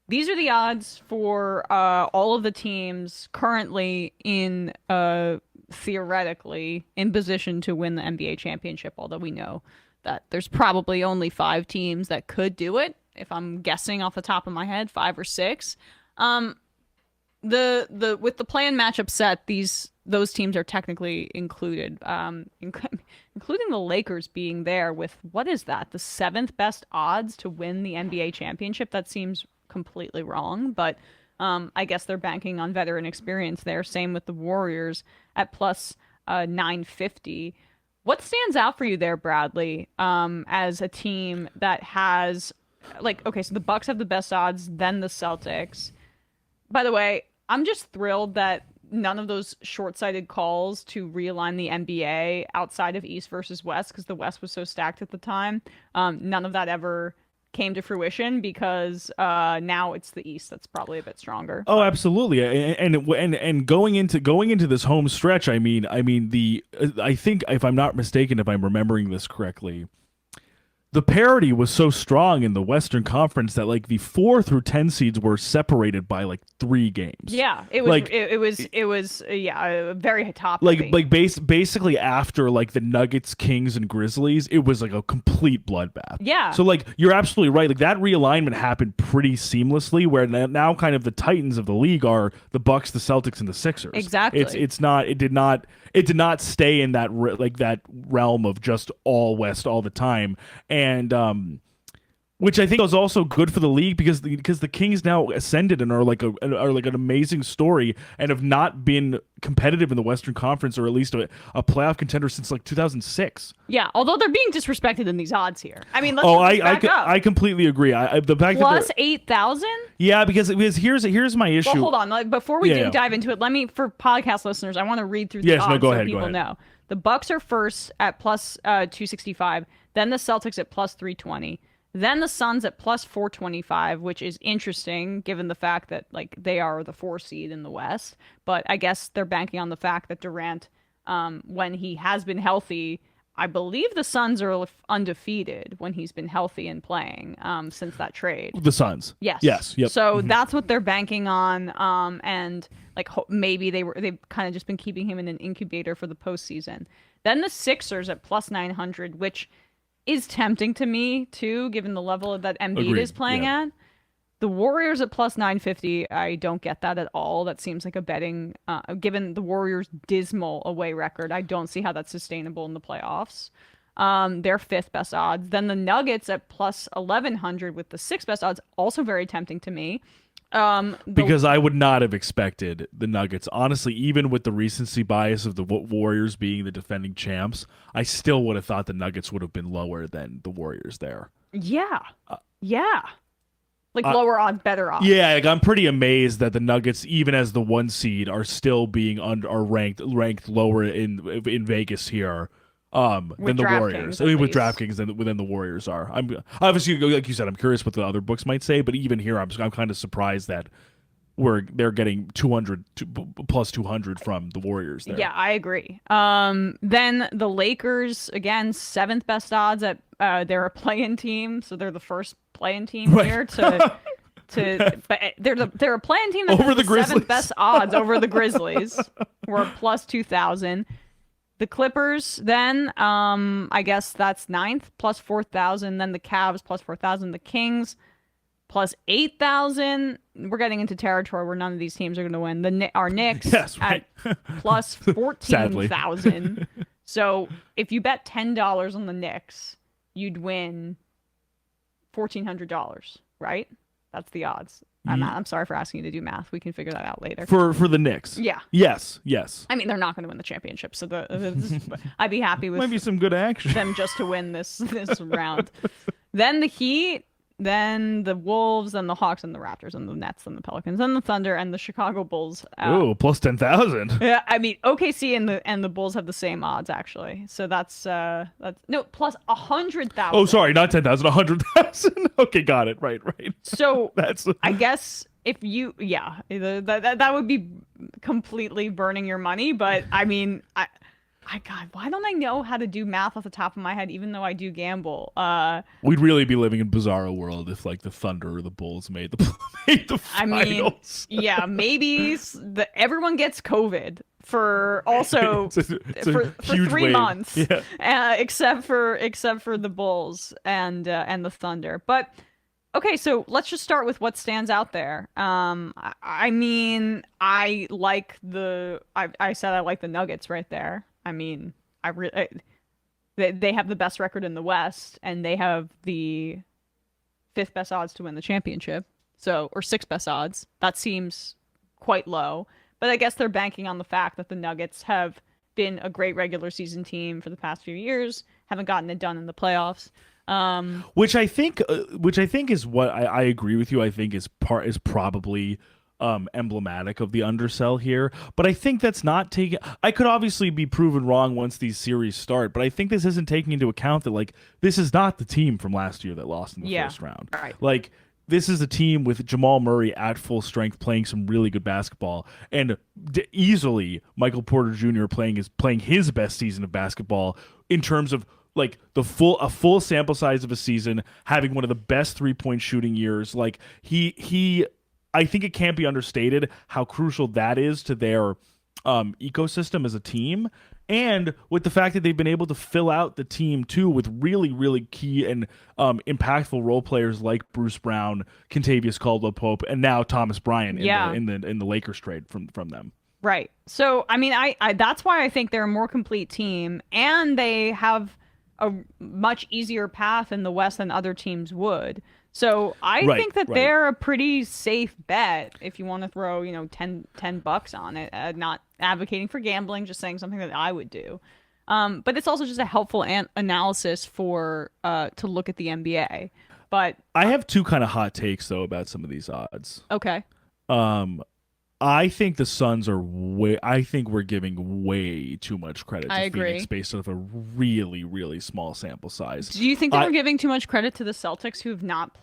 these are the odds for all of the teams currently in theoretically in position to win the NBA championship, although we know that there's probably only five teams that could do it. If I'm guessing off the top of my head, five or six. Um, the with the play-in matchup set, those teams are technically included, including the Lakers being there with what is that, the seventh best odds to win the NBA championship? That seems completely wrong, but I guess they're banking on veteran experience there. Same with the Warriors at plus 950. What stands out for you there, Bradley, as a team that has okay, so the Bucks have the best odds, then the Celtics. By the way, I'm just thrilled that none of those short-sighted calls to realign the NBA outside of East versus West, because the West was so stacked at the time, none of that ever came to fruition because now it's the East that's probably a bit stronger. Oh, absolutely. And going into this home stretch, I think if I'm not mistaken, if I'm remembering this correctly, the parity was so strong in the Western Conference that like the 4 through 10 seeds were separated by like 3 games. Yeah, it was like it was yeah, very top like heavy. basically after like the Nuggets, Kings, and Grizzlies, it was like a complete bloodbath. Yeah. So like you're absolutely right. Like that realignment happened pretty seamlessly. Where now kind of the titans of the league are the Bucks, the Celtics, and the Sixers. Exactly. It did not stay in that that realm of just all West all the time. And which I think was also good for the league because the Kings now ascended and are like an amazing story and have not been competitive in the Western Conference, or at least a playoff contender since like 2006. Yeah, although they're being disrespected in these odds here. I mean, let's back up. I completely agree. The fact Plus that 8,000? yeah, because here's my issue. Well, hold on. Before we Yeah. dive into it, let me, for podcast listeners, I want to read through the Yes, no, odds go so ahead, go people ahead. know. The Bucks are first at plus 265, then the Celtics at plus 320, then the Suns at plus 425, which is interesting given the fact that like they are the 4 seed in the West. But I guess they're banking on the fact that Durant, when he has been healthy, I believe the Suns are undefeated when he's been healthy and playing since that trade. The Suns. Yes. Yes. Yep. So that's what they're banking on. And like maybe they've kind of just been keeping him in an incubator for the postseason. Then the Sixers at plus 900, which is tempting to me too, given the level that Embiid Agreed. is playing Yeah. at. The Warriors at plus 950, I don't get that at all. That seems like a betting, given the Warriors' dismal away record. I don't see how that's sustainable in the playoffs. They're fifth best odds. Then the Nuggets at plus 1100 with the sixth best odds, also very tempting to me. Because I would not have expected the Nuggets. Honestly, even with the recency bias of the Warriors being the defending champs, I still would have thought the Nuggets would have been lower than the Warriors there. Yeah. Yeah. Like lower odds, better odds. Yeah, like I'm pretty amazed that the Nuggets, even as the 1 seed, are still being are ranked lower in Vegas here than the Warriors. I mean, with DraftKings than the Warriors are. I'm obviously, like you said, I'm curious what the other books might say, but even here, I'm kind of surprised that they're getting 200 plus 200 from the Warriors there. Yeah, I agree. Then the Lakers, again, seventh best odds at they're a play-in team, so they're the first play-in team Right. here but they're a play-in team that Over has the the Grizzlies. seventh best odds over the Grizzlies, who are plus 2,000. The Clippers, then, I guess that's ninth, plus 4,000. Then the Cavs, plus 4,000. The Kings, plus 8,000. We're getting into territory where none of these teams are going to win. Our Knicks Yes, right. at plus 14,000. So if you bet $10 on the Knicks, you'd win $1,400, right? That's the odds. I'm sorry for asking you to do math. We can figure that out later. For the Knicks. Yeah. Yes. I mean, they're not going to win the championship, so I'd be happy with Might be some good action. them just to win this round. Then the Heat, then the Wolves, then the Hawks, and the Raptors, and the Nets, and the Pelicans, and the Thunder, and the Chicago Bulls. Oh, plus 10,000. Yeah, I mean OKC and the Bulls have the same odds actually. So that's no plus 100,000. Oh, sorry, not 10,000, 100,000. Okay, got it. Right. So That's I guess if you that would be completely burning your money, but I mean God, why don't I know how to do math off the top of my head, even though I do gamble? We'd really be living in bizarro world if like the Thunder or the Bulls made the made the I mean, finals. yeah, maybe everyone gets COVID for also it's a for huge 3 months, yeah. except for the Bulls and the Thunder. But okay, so let's just start with what stands out there. I mean, I said I like the Nuggets right there. I mean, they have the best record in the West, and they have the fifth best odds to win the championship. So, or sixth best odds. That seems quite low. But I guess they're banking on the fact that the Nuggets have been a great regular season team for the past few years, haven't gotten it done in the playoffs. Which I think is what I agree with you. I think is probably emblematic of the undersell here, but I think that's not taking. I could obviously be proven wrong once these series start, but I think this isn't taking into account that like this is not the team from last year that lost in the first round. Right. Like this is a team with Jamal Murray at full strength playing some really good basketball, and easily Michael Porter Jr. playing his best season of basketball in terms of like a full sample size of a season, having one of the best 3-point shooting years. Like he I think it can't be understated how crucial that is to their ecosystem as a team. And with the fact that they've been able to fill out the team too with really, really key and impactful role players like Bruce Brown, Kentavious Caldwell-Pope, and now Thomas Bryant in the Lakers trade from them. Right. So I mean, I that's why I think they're a more complete team, and they have a much easier path in the West than other teams would. So I think that they're a pretty safe bet if you want to throw, $10 on it. Not advocating for gambling, just saying something that I would do. But it's also just a helpful analysis for to look at the NBA. But I have two kind of hot takes though about some of these odds. Okay. I think the Suns are I think we're giving way too much credit to Phoenix based off a really, really small sample size. Do you think that we're giving too much credit to the Celtics, who have not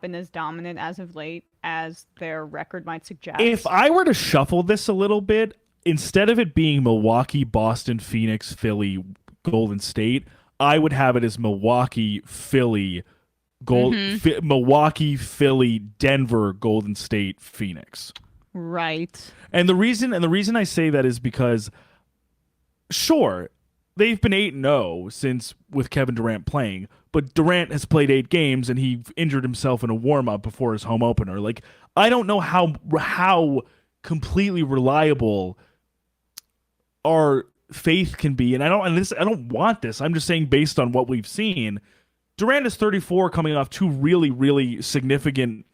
been as dominant as of late as their record might suggest? If I were to shuffle this a little bit, instead of it being Milwaukee, Boston, Phoenix, Philly, Golden State, I would have it as Milwaukee, Philly, Milwaukee, Philly, Denver, Golden State, Phoenix. Right. And the reason I say that is because, sure, they've been 8-0 since with Kevin Durant playing, but Durant has played 8 games and he injured himself in a warm-up before his home opener. Like, I don't know how completely reliable our faith can be, and I don't want this. I'm just saying based on what we've seen. Durant is 34, coming off 2 really, really significant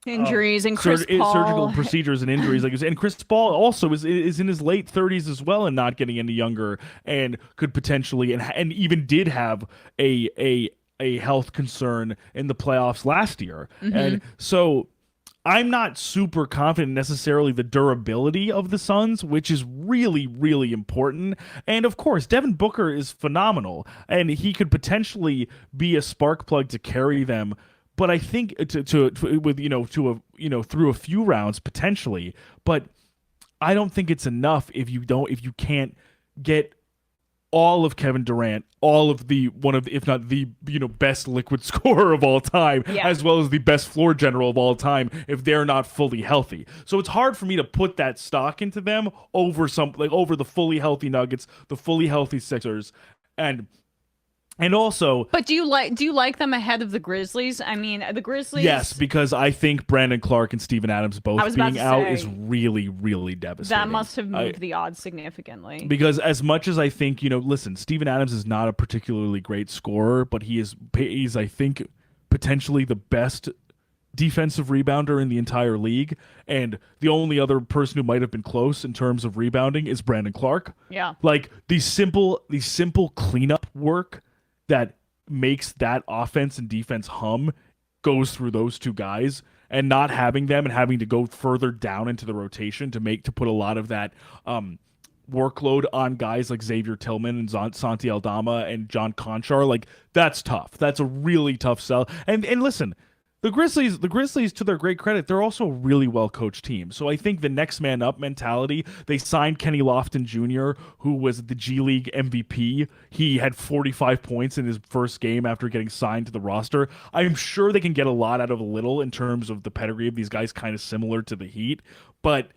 injuries, and Chris Paul surgical procedures and injuries. And Chris Paul also is in his late 30s as well, and not getting any younger, and could potentially and even did have a health concern in the playoffs last year. Mm-hmm. And so I'm not super confident necessarily the durability of the Suns, which is really, really important. And of course, Devin Booker is phenomenal, and he could potentially be a spark plug to carry them. But I think through a few rounds potentially. But I don't think it's enough if you can't get all of Kevin Durant, all of if not the best liquid scorer of all time, as well as the best floor general of all time, if they're not fully healthy. So it's hard for me to put that stock into them over over the fully healthy Nuggets, the fully healthy Sixers, and also. But do you like them ahead of the Grizzlies? I mean, the Grizzlies. Yes, because I think Brandon Clark and Steven Adams both being out is really, really devastating. That must have moved the odds significantly. Because as much as I think, listen, Steven Adams is not a particularly great scorer, but he's I think potentially the best defensive rebounder in the entire league, and the only other person who might have been close in terms of rebounding is Brandon Clark. Yeah. Like the simple cleanup work that makes that offense and defense hum goes through those two guys, and not having them and having to go further down into the rotation to put a lot of that workload on guys like Xavier Tillman and Santi Aldama and John Conchar, like that's tough. That's a really tough sell. And listen, The Grizzlies, to their great credit, they're also a really well coached team. So I think the next man up mentality. They signed Kenny Lofton Jr., who was the G League MVP. He had 45 points in his first game after getting signed to the roster. I'm sure they can get a lot out of a little in terms of the pedigree of these guys, kind of similar to the Heat. But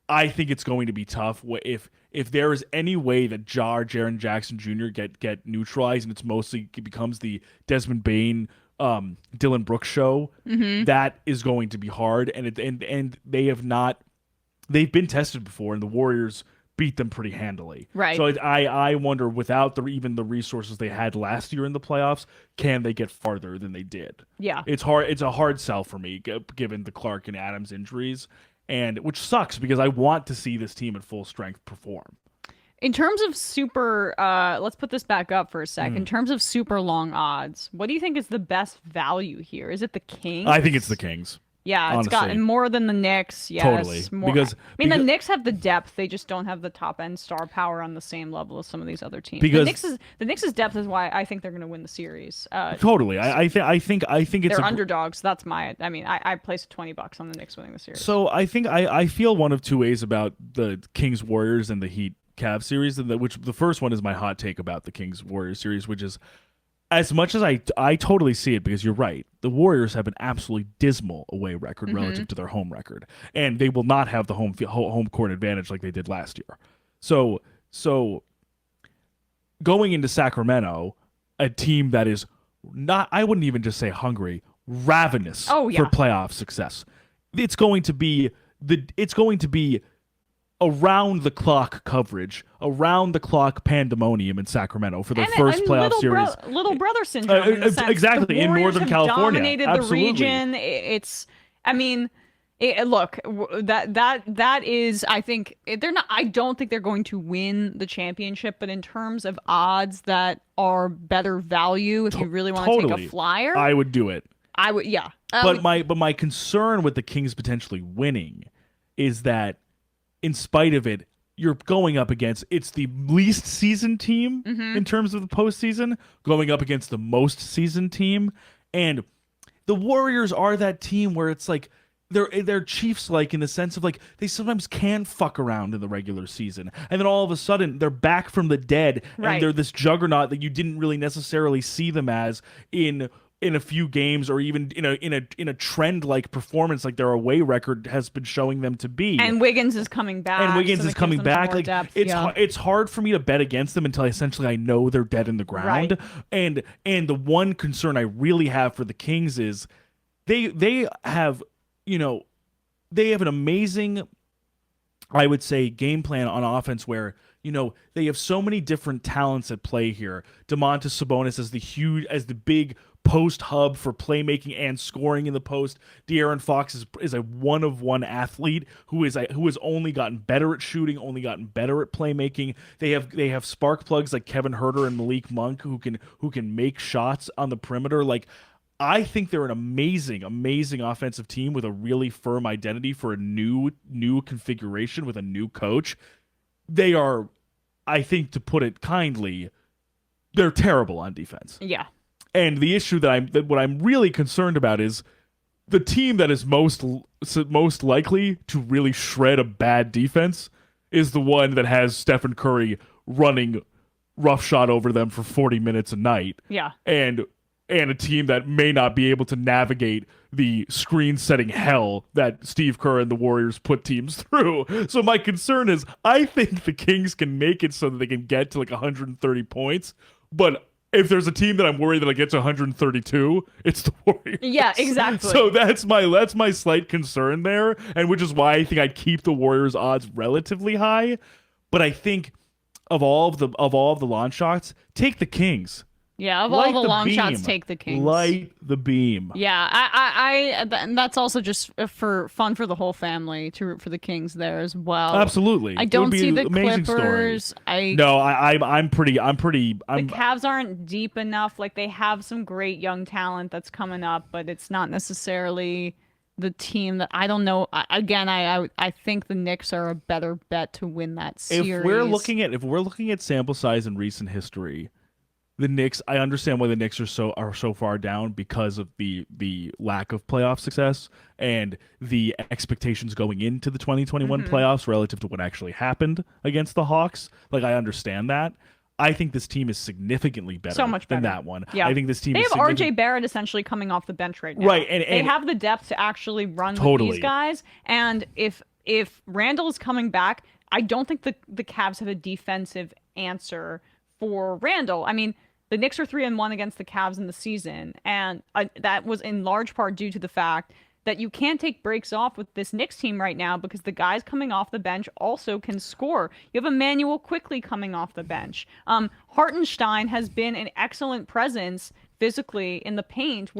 I think it's going to be tough if there is any way that Jaren Jackson Jr. get neutralized, and it becomes the Desmond Bane, Dylan Brooks show. That is going to be hard, and they've been tested before, and the Warriors beat them pretty handily. Right. So I wonder, without even the resources they had last year in the playoffs, can they get farther than they did? Yeah. It's hard. It's a hard sell for me given the Clark and Adams injuries, and which sucks because I want to see this team at full strength perform. In terms of super, let's put this back up for a sec. In terms of super long odds, what do you think is the best value here? Is it the Kings? I think it's the Kings. Yeah, it's honestly. Gotten more than the Knicks. Yes, Totally. More. Because the Knicks have the depth. They just don't have the top end star power on the same level as some of these other teams. Because the Knicks' depth is why I think they're going to win the series. Totally. I think it's they're underdogs. That's my. I mean, I placed $20 on the Knicks winning the series. So I think I feel one of two ways about the Kings Warriors and the Heat Cavs series, and which the first one is my hot take about the Kings Warriors series, which is, as much as I totally see it, because you're right, the Warriors have an absolutely dismal away record relative to their home record, and they will not have the home court advantage like they did last year. So going into Sacramento, a team that is not, I wouldn't even just say hungry, ravenous for playoff success. It's going to be around the clock coverage, around the clock pandemonium in Sacramento for their first playoff series. Little brother syndrome. Exactly, in Northern California. Dominated Absolutely. the region. That is. I think they're not. I don't think they're going to win the championship. But in terms of odds that are better value, if you really want to take a flyer, I would do it. I would. Yeah. But my concern with the Kings potentially winning is that, in spite of it, you're going up against, it's the least seasoned team in terms of the postseason, going up against the most seasoned team. And the Warriors are that team where it's like, they're Chiefs-like in the sense of, like, they sometimes can fuck around in the regular season. And then all of a sudden, they're back from the dead, and they're this juggernaut that you didn't really necessarily see them as in a few games, or even in a trend like performance like their away record has been showing them to be. And Wiggins is coming back. Like, it's hard for me to bet against them until essentially I know they're dead in the ground. Right. And the one concern I really have for the Kings is they have an amazing, I would say, game plan on offense where, they have so many different talents at play here. Domantas Sabonis as the big post hub for playmaking and scoring in the post. De'Aaron Fox is a one-of-one athlete who has only gotten better at shooting, only gotten better at playmaking. They have spark plugs like Kevin Huerter and Malik Monk who can make shots on the perimeter. Like, I think they're an amazing, amazing offensive team with a really firm identity for a new configuration with a new coach. They are, I think, to put it kindly, they're terrible on defense. Yeah. And the issue what I'm really concerned about is the team that is most likely to really shred a bad defense is the one that has Stephen Curry running roughshod over them for 40 minutes a night. Yeah. And a team that may not be able to navigate the screen-setting hell that Steve Kerr and the Warriors put teams through. So my concern is, I think the Kings can make it so that they can get to like 130 points, but if there's a team that I'm worried that gets 132, it's the Warriors. Yeah, exactly. So that's my slight concern there, and which is why I think I'd keep the Warriors odds relatively high. But I think of all of the launch shots, take the Kings. Yeah, of all the long shots, take the Kings. Light the beam. Yeah, and that's also just for fun for the whole family to root for the Kings there as well. Absolutely. I don't see the Clippers. I'm pretty. The Cavs aren't deep enough. Like, they have some great young talent that's coming up, but it's not necessarily the team that, I don't know. I think the Knicks are a better bet to win that series. If we're looking at sample size in recent history, the Knicks, I understand why the Knicks are so far down because of the lack of playoff success and the expectations going into the 2021 playoffs relative to what actually happened against the Hawks. Like, I understand that. I think this team is significantly better, so much better than that one. Yeah. I think this team they is have RJ Barrett essentially coming off the bench right now. Right, and they have the depth to actually run totally. with these guys. And if Randall is coming back, I don't think the Cavs have a defensive answer for Randall. I mean, the Knicks are 3-1 against the Cavs in the season, and that was in large part due to the fact that you can't take breaks off with this Knicks team right now because the guys coming off the bench also can score. You have Emmanuel Quickly coming off the bench. Hartenstein has been an excellent presence physically in the paint,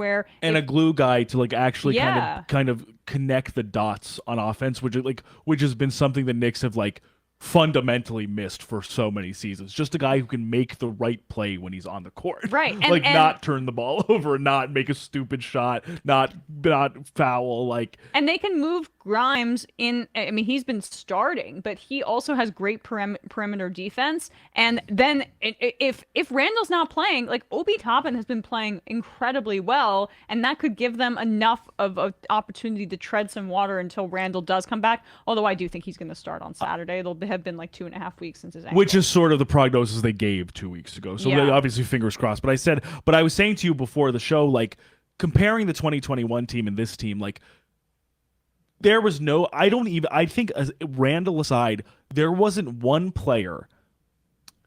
and a glue guy to like actually kind of connect the dots on offense, which has been something the Knicks have like fundamentally missed for so many seasons. Just a guy who can make the right play when he's on the court. Right. And not turn the ball over, not make a stupid shot, not foul. Like, and they can move Grimes in. I mean, he's been starting, but he also has great perimeter defense. And then if Randall's not playing, like Obi Toppin has been playing incredibly well, and that could give them enough of an opportunity to tread some water until Randall does come back. Although I do think he's going to start on Saturday. It'll have been like 2.5 weeks since his ankle. Which is sort of the prognosis they gave 2 weeks ago. So obviously fingers crossed. But I was saying to you before the show, like comparing the 2021 team and this team, like there was I think Randall aside, there wasn't one player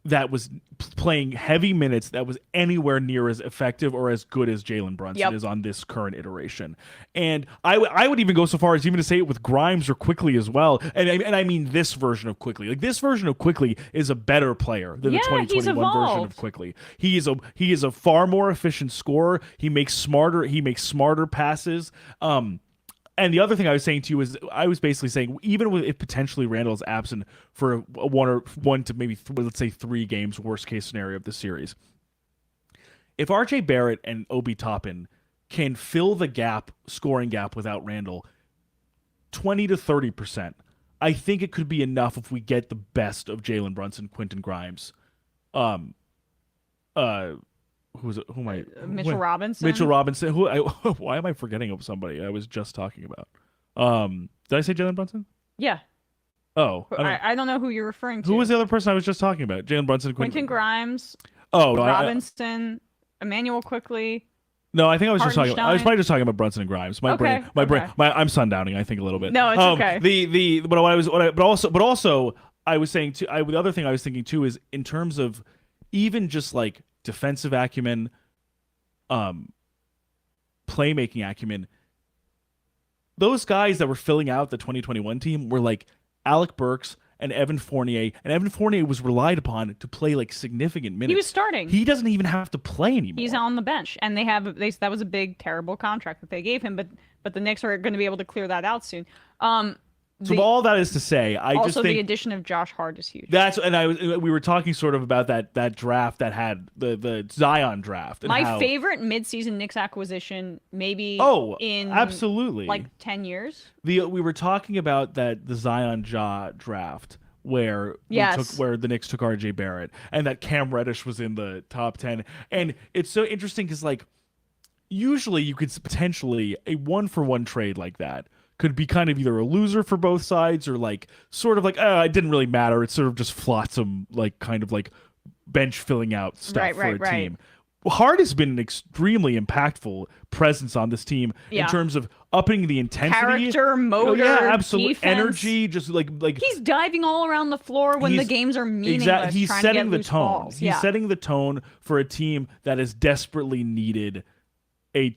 that was playing heavy minutes that was anywhere near as effective or as good as Jalen Brunson is on this current iteration. And I would even go so far as even to say it with Grimes or Quickly as well. And I mean this version of Quickly. Like this version of Quickly is a better player than the 2021 version of Quickly. He is a far more efficient scorer. He makes smarter passes. And the other thing I was saying to you is I was basically saying even if potentially Randall is absent for one to maybe let's say 3 games, worst case scenario of the series, if RJ Barrett and Obi Toppin can fill the scoring gap without Randall 20 to 30%, I think it could be enough if we get the best of Jalen Brunson, Quentin Grimes, Mitchell Robinson. Mitchell Robinson. Why am I forgetting of somebody I was just talking about? Did I say Jalen Brunson? Yeah. Oh, I don't know who you're referring to. Who was the other person I was just talking about? Jalen Brunson, Quentin Grimes. Oh, no, Robinson, Emmanuel Quickly. No, I think I was probably just talking about Brunson and Grimes. My brain. I'm sundowning. I think a little bit. No, it's okay. But also, I was saying too. The other thing I was thinking too is in terms of even just like defensive acumen, playmaking acumen. Those guys that were filling out the 2021 team were like Alec Burks and Evan Fournier, and Evan Fournier was relied upon to play like significant minutes. He was starting. He doesn't even have to play anymore. He's on the bench, and that was a big, terrible contract that they gave him. But the Knicks are going to be able to clear that out soon. So all that is to say, I just think the addition of Josh Hart is huge. We were talking sort of about that draft that had the Zion draft. And my favorite midseason Knicks acquisition, maybe. In absolutely like 10 years. We were talking about the Zion draft where the Knicks took RJ Barrett and that Cam Reddish was in the top 10, and it's so interesting because like usually you could potentially a 1-for-1 trade like that could be kind of either a loser for both sides or like sort of like it didn't really matter. It's sort of just flotsam, like kind of like bench filling out stuff for a team. Hart has been an extremely impactful presence on this team in terms of upping the intensity, character, motor, absolute defense. Energy. Just like he's diving all around the floor when the games are meaningless. Exactly, he's setting the tone. Balls. He's setting the tone for a team that has desperately needed a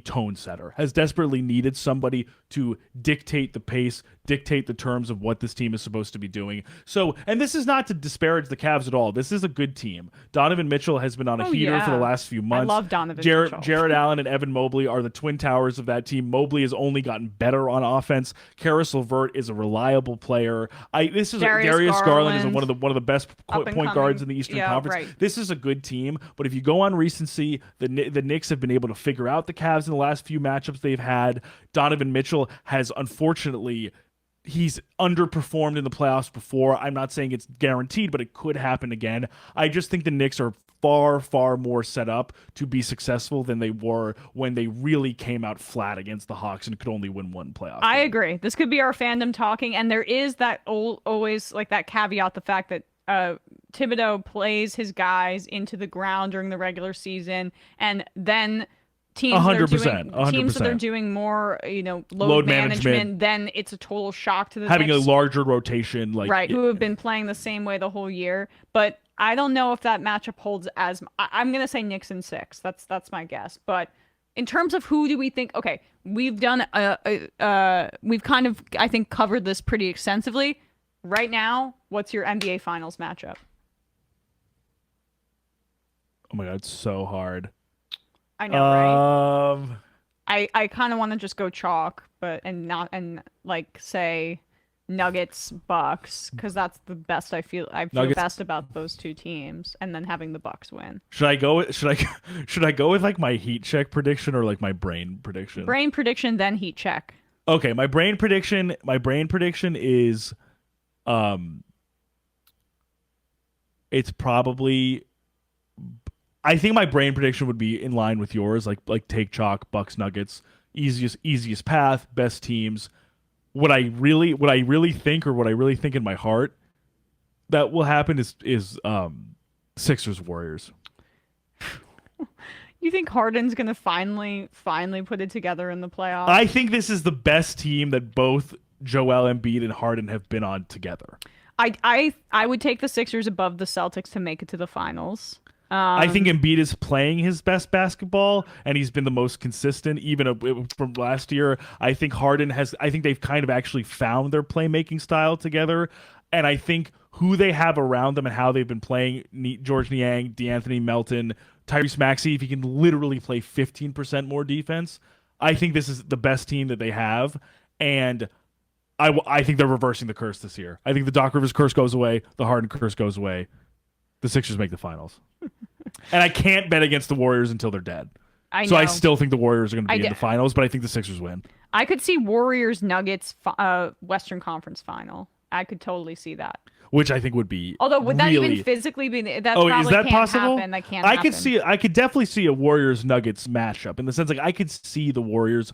tone setter, has desperately needed somebody to dictate the pace, dictate the terms of what this team is supposed to be doing. So, and this is not to disparage the Cavs at all. This is a good team. Donovan Mitchell has been on a heater for the last few months. I love Donovan Mitchell. Jared Allen and Evan Mobley are the twin towers of that team. Mobley has only gotten better on offense. Karis LeVert is a reliable player. Darius Garland is one of the best point guards in the Eastern Conference. Right. This is a good team, but if you go on recency, the Knicks have been able to figure out the Cavs in the last few matchups they've had. Donovan Mitchell has unfortunately he's underperformed in the playoffs before. I'm not saying it's guaranteed, but it could happen again. I just think the Knicks are far, far more set up to be successful than they were when they really came out flat against the Hawks and could only win one playoff I game. agree. This could be our fandom talking, and there is that always like that caveat, the fact that Thibodeau plays his guys into the ground during the regular season, and then teams that are doing 100%. teams that are doing more, load management, then it's a total shock to the having next, a larger rotation, like right, who have been playing the same way the whole year. But I don't know if that matchup holds as. I'm gonna say Knicks in 6. That's my guess. But in terms of who do we think? Okay, we've done we've kind of, I think, covered this pretty extensively. Right now, what's your NBA Finals matchup? Oh my God, it's so hard. I know, right? I kind of want to just go chalk, and like say Nuggets Bucks, because that's the best I feel best about those two teams, and then having the Bucks win. Should I go with like my heat check prediction or like my brain prediction? Brain prediction, then heat check. Okay, my brain prediction is it's probably, I think my brain prediction would be in line with yours, like take chalk, Bucks Nuggets, easiest path, best teams. What I really think in my heart that will happen is Sixers Warriors. You think Harden's gonna finally put it together in the playoffs? I think this is the best team that both Joel Embiid and Harden have been on together. I would take the Sixers above the Celtics to make it to the finals. I think Embiid is playing his best basketball, and he's been the most consistent, even from last year. I think I think they've kind of actually found their playmaking style together, and I think who they have around them and how they've been playing, George Niang, DeAnthony Melton, Tyrese Maxey, if he can literally play 15% more defense, I think this is the best team that they have, and I think they're reversing the curse this year. I think the Doc Rivers curse goes away, the Harden curse goes away. The Sixers make the finals. And I can't bet against the Warriors until they're dead. So I still think the Warriors are going to be in the finals, but I think the Sixers win. I could see Warriors Nuggets Western Conference final. I could totally see that. Which I think would be, although would that really... even physically be? That oh, probably is that can't possible? Happen. That can't happen. I could definitely see a Warriors Nuggets matchup in the sense, like, I could see the Warriors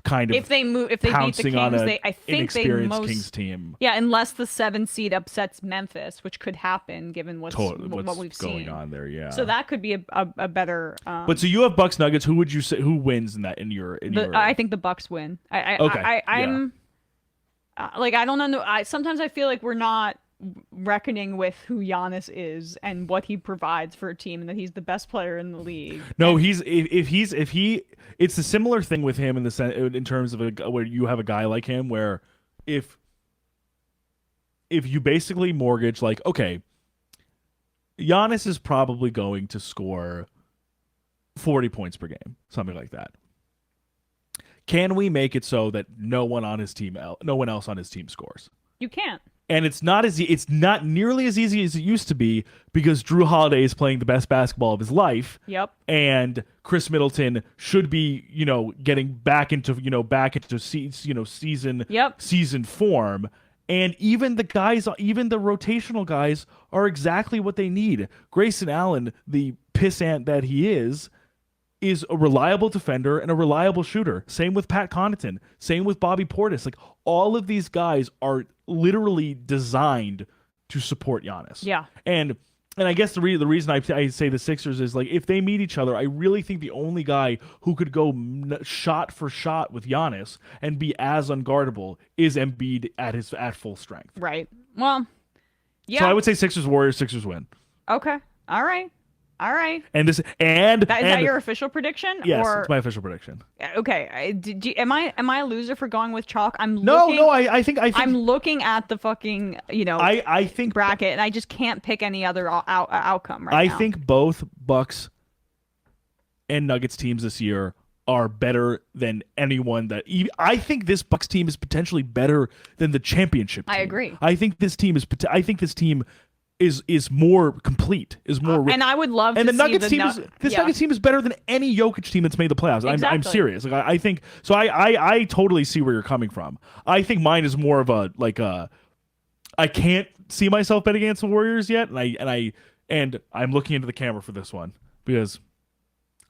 kind of if they beat the Kings, I think they Kings team. Yeah, unless the 7 seed upsets Memphis, which could happen given what's what we've going seen on there. Yeah, so that could be a better. But so you have Bucks Nuggets. Who would you say wins in that? I think the Bucks win. I'm like, I don't know. Sometimes I feel like we're not reckoning with who Giannis is and what he provides for a team, and that he's the best player in the league. No, it's a similar thing with him in terms of where you have a guy like him, where if you basically mortgage, like, okay, Giannis is probably going to score 40 points per game, something like that. Can we make it so that no one else on his team scores? You can't. And it's not nearly as easy as it used to be, because Drew Holiday is playing the best basketball of his life. Yep. And Chris Middleton should be, getting back into season form. And even the rotational guys are exactly what they need. Grayson Allen, the pissant that he is a reliable defender and a reliable shooter. Same with Pat Connaughton. Same with Bobby Portis. Like, all of these guys are literally designed to support Giannis. Yeah. And I guess the reason I say the Sixers is, like, if they meet each other, I really think the only guy who could go shot for shot with Giannis and be as unguardable is Embiid at full strength. Right. Well, yeah. So I would say Sixers win. Okay. All right. And is that your official prediction? Yes, it's my official prediction. Okay. Am I a loser for going with chalk? I think I'm looking at the fucking I think bracket, and I just can't pick any other outcome now. I think both Bucks and Nuggets teams this year are better than anyone I think this Bucks team is potentially better than the championship team. I agree. I think this team is more complete, is more and I would love to see Nuggets team is better than any Jokic team that's made the playoffs. Exactly. I'm serious. Like, I think so. I totally see where you're coming from. I think mine is more of I can't see myself betting against the Warriors yet, and And I'm looking into the camera for this one because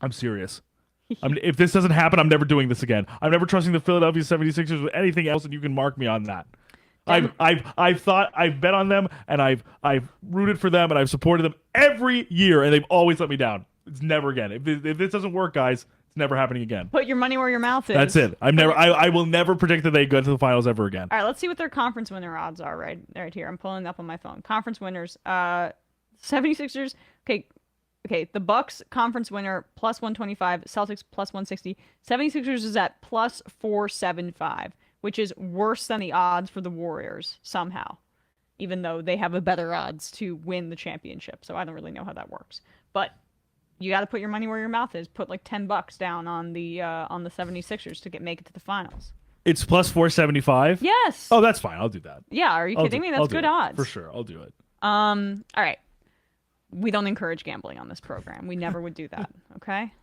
I'm serious. If this doesn't happen, I'm never doing this again. I'm never trusting the Philadelphia 76ers with anything else, and you can mark me on that. I've thought, I've bet on them, and I've rooted for them, and I've supported them every year, and they've always let me down. It's never again. If this doesn't work, guys, it's never happening again. Put your money where your mouth is. That's it. I will never predict that they go to the finals ever again. All right, let's see what their conference winner odds are right here. I'm pulling it up on my phone. Conference winners. 76ers. Okay, the Bucks conference winner plus 125, Celtics plus 160. 76ers is at plus 475, which is worse than the odds for the Warriors somehow, even though they have a better odds to win the championship. So I don't really know how that works. But you got to put your money where your mouth is. Put like $10 down on the 76ers to make it to the finals. It's plus 475? Yes. Oh, that's fine. I'll do that. Yeah, are you kidding me? That's good odds. For sure. I'll do it. All right. We don't encourage gambling on this program. We never would do that, okay?